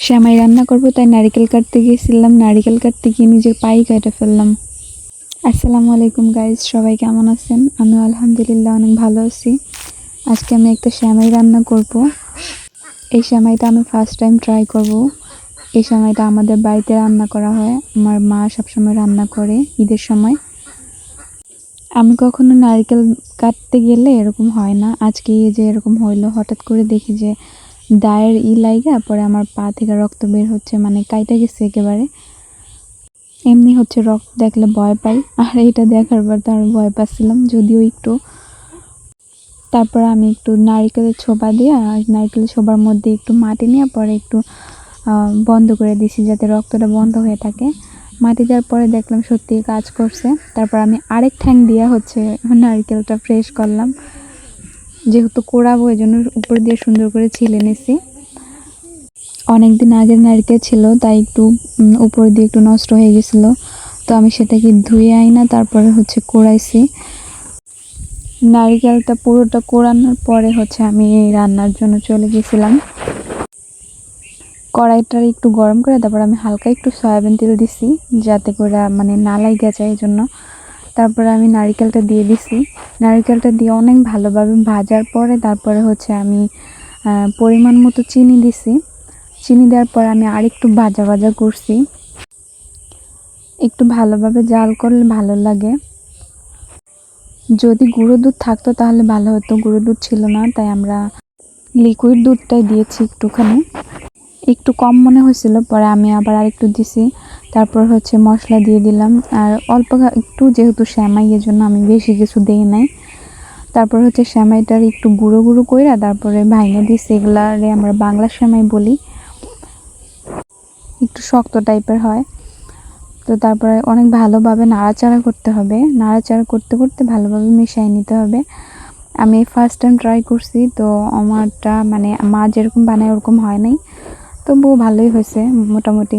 সেমাই রান্না করব তাই নারকেল কাটতে গিয়েছিলাম। নারকেল কাটতে গিয়ে নিজের পাই কেটে ফেললাম। আসসালামু আলাইকুম গাইজ, সবাই কেমন আছেন? আমি আলহামদুলিল্লাহ অনেক ভালো আছি। আজকে আমি একটা সেমাই রান্না করব। এই সেমাইটা আমি ফার্স্ট টাইম ট্রাই করব। এই সেমাইটা আমাদের বাড়িতে রান্না করা হয়, আমার মা সবসময় রান্না করে ঈদের সময়। আমি কখনো নারকেল কাটতে গেলে এরকম হয় না, আজকে যে এরকম হইলো। হঠাৎ করে দেখি যে দায়ের লাইগা পরে আমার পা থেকে রক্ত বের হচ্ছে, মানে কাইটা গেছে একেবারে। এমনি হচ্ছে রক্ত দেখলে ভয় পাই, আর এটা দেখার পর তো আরো ভয় পাচ্ছিলাম যদিও একটু। তারপর আমি একটু নারকেলের ছোবা দিয়ে, আর নারকেলের ছোবার মধ্যে একটু মাটি নিয়ে পরে একটু বন্ধ করে দিছি যাতে রক্তটা বন্ধ হয়ে থাকে। মাটি দেওয়ার পরে দেখলাম সত্যি কাজ করছে। তারপর আমি আরেক ঠ্যাং দিয়ে হচ্ছে নারকেলটা ফ্রেশ করলাম, যেহেতু কোড়াবো এই জন্য উপর দিয়ে সুন্দর করে ছিলে নিছি। অনেকদিন আগের নারকেল ছিল তাই একটু উপর দিয়ে একটু নষ্ট হয়ে গেছিল, তো আমি সেটাকে ধুয়ে আইনা তারপরে হচ্ছে কোড়াইছি। নারকেলটা পুরোটা কোড়ানোর পরে হচ্ছে আমি রান্নার জন্য চলে গেছিলাম। কড়াইটা একটু গরম করে তারপর আমি হালকা একটু সয়াবিন তেল দিছি যাতে করে মানে না লাগে যায় এই জন্য। তারপরে আমি নারকেলটা দিয়ে দিছি। নারকেলটা দিয়ে অনেক ভালোভাবে ভাজার পরে তারপরে হচ্ছে আমি পরিমাণ মতো চিনি দিছি। চিনি দেওয়ার পর আমি আরেকটু ভাজা ভাজা করছি। একটু ভালোভাবে জাল করলে ভালো লাগে। যদি গুঁড়ো দুধ থাকতো তাহলে ভালো হতো, গুঁড়ো দুধ ছিল না তাই আমরা লিকুইড দুধটাই দিয়েছি একটুখানি। একটু কম মনে হয়েছিল, পরে আমি আবার আরেকটু দিছি। তারপর হচ্ছে মশলা দিয়ে দিলাম, আর অল্প একটু, যেহেতু সেমাই এর জন্য আমি বেশি কিছু দেই নাই। তারপর হচ্ছে সেমাইটার একটু গুঁড়ো গুঁড়ো কইরা তারপরে ভাঙে দিছি। এগুলারে আমরা বাংলা সেমাই বলি, একটু শক্ত টাইপের হয়। তো তারপরে অনেক ভালোভাবে নাড়াচাড়া করতে হবে, নাড়াচাড়া করতে করতে ভালোভাবে মিশিয়ে নিতে হবে। আমি ফার্স্ট টাইম ট্রাই করছি, তো আমারটা মানে মা যেরকম বানায় ওরকম হয় নাই, তবুও ভালোই হয়েছে মোটামুটি।